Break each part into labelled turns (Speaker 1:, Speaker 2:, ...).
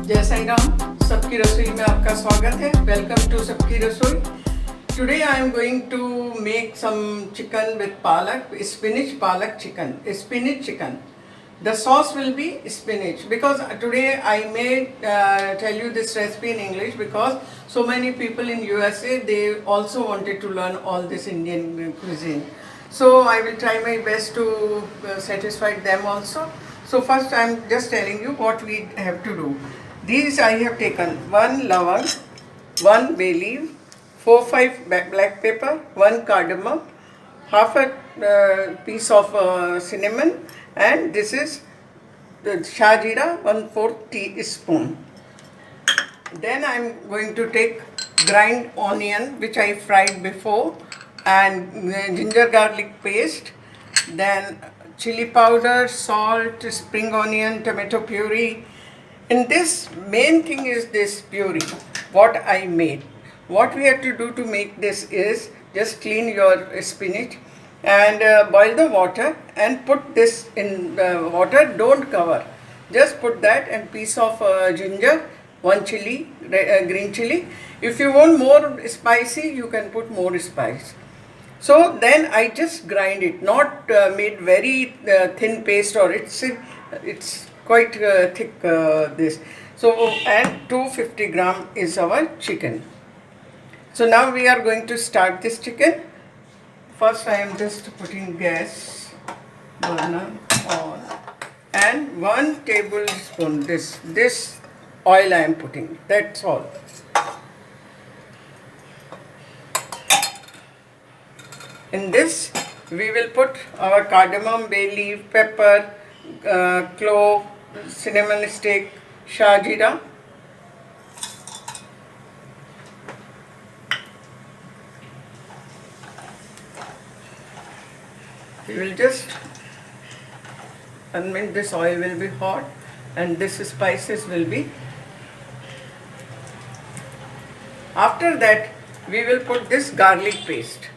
Speaker 1: जय साई राम। सबकी रसोई में आपका स्वागत है। वेलकम टू सबकी रसोई। Today I am going to make some chicken with palak, spinach palak chicken, spinach chicken. The sauce will be spinach because today I may tell you this recipe in English because so many people in USA they also wanted to learn all this Indian cuisine. So I will try my best to satisfy them also. So first I am just telling you what we have to do. These I have taken one lavang, one bay leaf, 4-5 black pepper, 1 cardamom, half a piece of cinnamon, and this is the shah jeera, 1/4 teaspoon. Then I am going to take grind onion which I fried before, and ginger garlic paste, then chili powder, salt, spring onion, tomato puree. In this, main thing is this puree, what I made. What we have to do to make this is just clean your spinach and boil the water and put this in the water. Don't cover. Just put that and piece of ginger, 1 chili, green chili. If you want more spicy, you can put more spice. So then I just grind it, not made very thin paste, or it's quite thick this. So and 250 gram is our chicken. So now we are going to start this chicken. First I am just putting gas burner on, and 1 tablespoon this oil I am putting. That's all. In this we will put our cardamom, bay leaf, pepper, clove, cinnamon stick, shah jeera. We will just, this oil will be hot and this spices will be. After that we will put this garlic paste.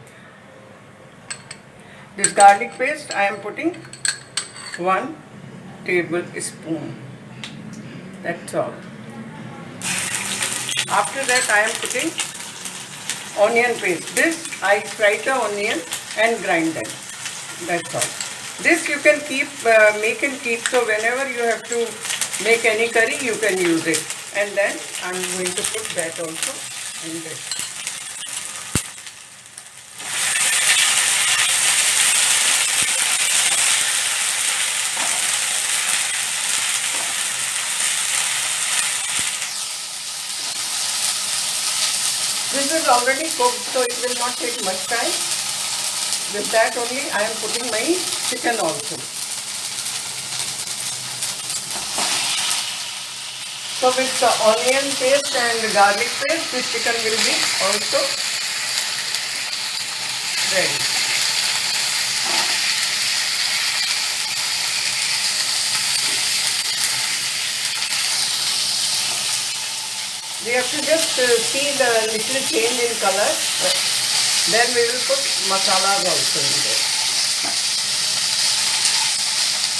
Speaker 1: This garlic paste I am putting 1 tablespoon. That's all. After that I am putting onion paste. This I fry the onion and grind them. That's all. This you can keep, make and keep. So whenever you have to make any curry, you can use it. And then I am going to put that also in this. This is already cooked, so it will not take much time. With that only I am putting my chicken also. So with the onion paste and garlic paste, this chicken will be also ready. We have to just see the little change in color. Then we will put masalas also in there.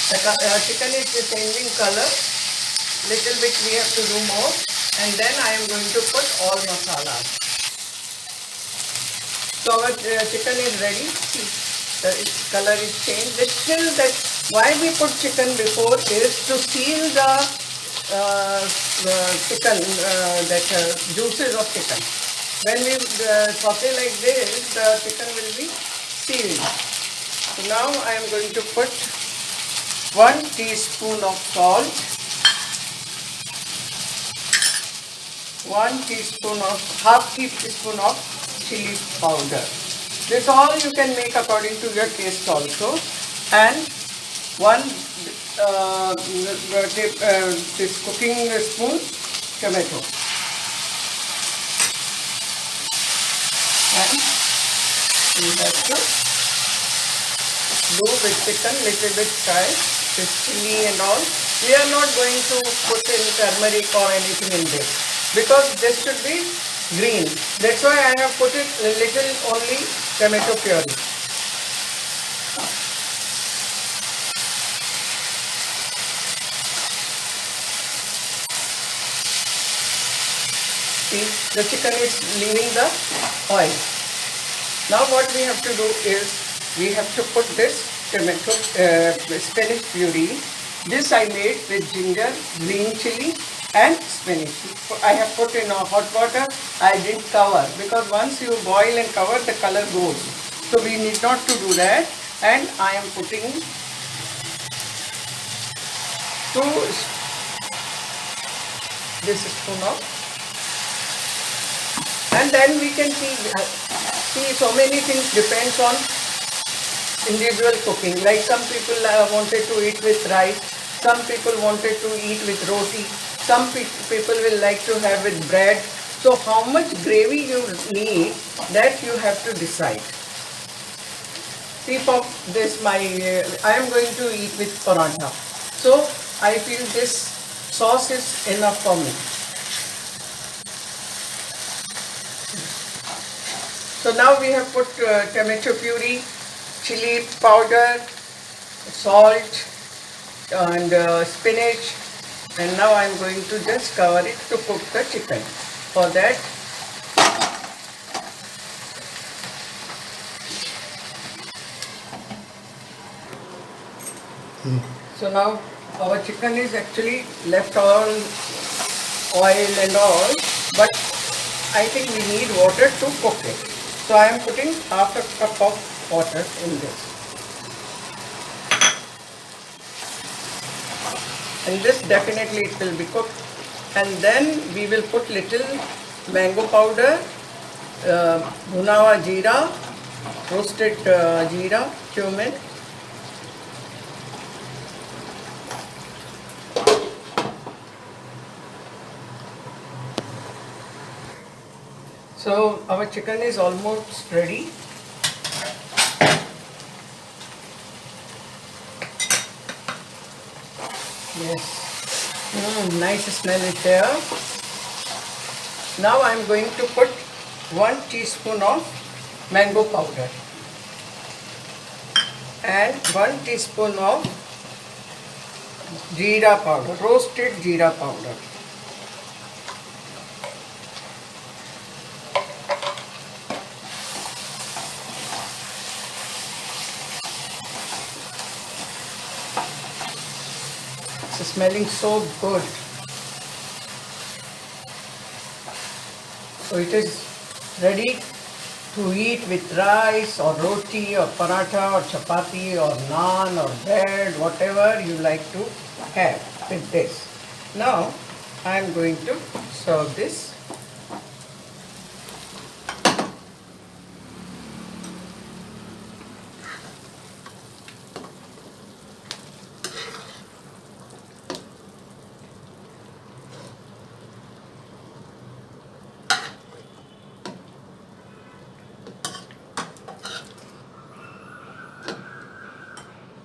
Speaker 1: The chicken is changing color. Little bit we have to do more. And then I am going to put all masalas. So our chicken is ready. The color is changed. Still that why we put chicken before is to seal the chicken, juices of chicken. When we saute like this, the chicken will be sealed. So now I am going to put 1 teaspoon of salt, 1 teaspoon of, half teaspoon of chili powder. This all you can make according to your taste also. And 1 this cooking spoon tomato. And we have to do with chicken little bit fry, with chili and all. We are not going to put in turmeric or anything in this because this should be green. That's why I have put it a little only tomato puree. The chicken is leaving the oil. Now what we have to do is we have to put this tomato spinach puree. This I made with ginger, green chili and spinach. I have put in hot water. I didn't cover because once you boil and cover, the color goes. So we need not to do that. And I am putting 2 this spoon of, and then we can see so many things depends on individual cooking. Like some people wanted to eat with rice, some people wanted to eat with roti, some people will like to have with bread. So how much gravy you need, that you have to decide. See, for this I am going to eat with paratha. So I feel this sauce is enough for me. So now we have put tomato puree, chili powder, salt and spinach, and now I am going to just cover it to cook the chicken. For that so now our chicken is actually left all oil and all, but I think we need water to cook it. So I am putting half a cup of water in this. And this definitely it will be cooked. And then we will put little mango powder, bhuna hua jeera, roasted jeera, cumin. So our chicken is almost ready. Yes, nice smell is there. Now I am going to put 1 teaspoon of mango powder and 1 teaspoon of jeera powder, roasted jeera powder. It's smelling so good. So it is ready to eat with rice or roti or paratha or chapati or naan or bread, whatever you like to have with this. Now I am going to serve this.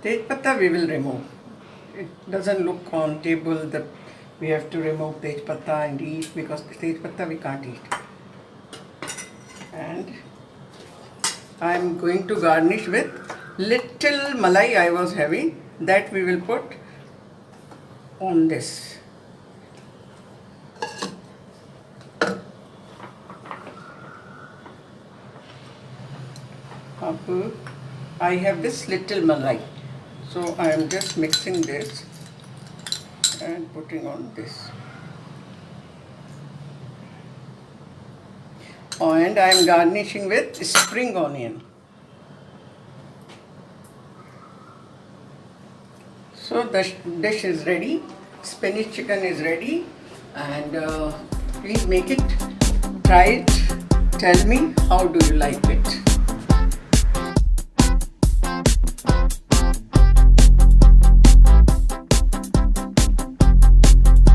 Speaker 1: Tej patta we will remove. It doesn't look on table that we have to remove tej patta and eat, because tej patta we can't eat. And I am going to garnish with little malai I was having, that we will put on this. I have this little malai. So I am just mixing this and putting on this. Oh, and I am garnishing with spring onion. So the dish is ready. Spinach chicken is ready, and please make it, try it, tell me how do you like it.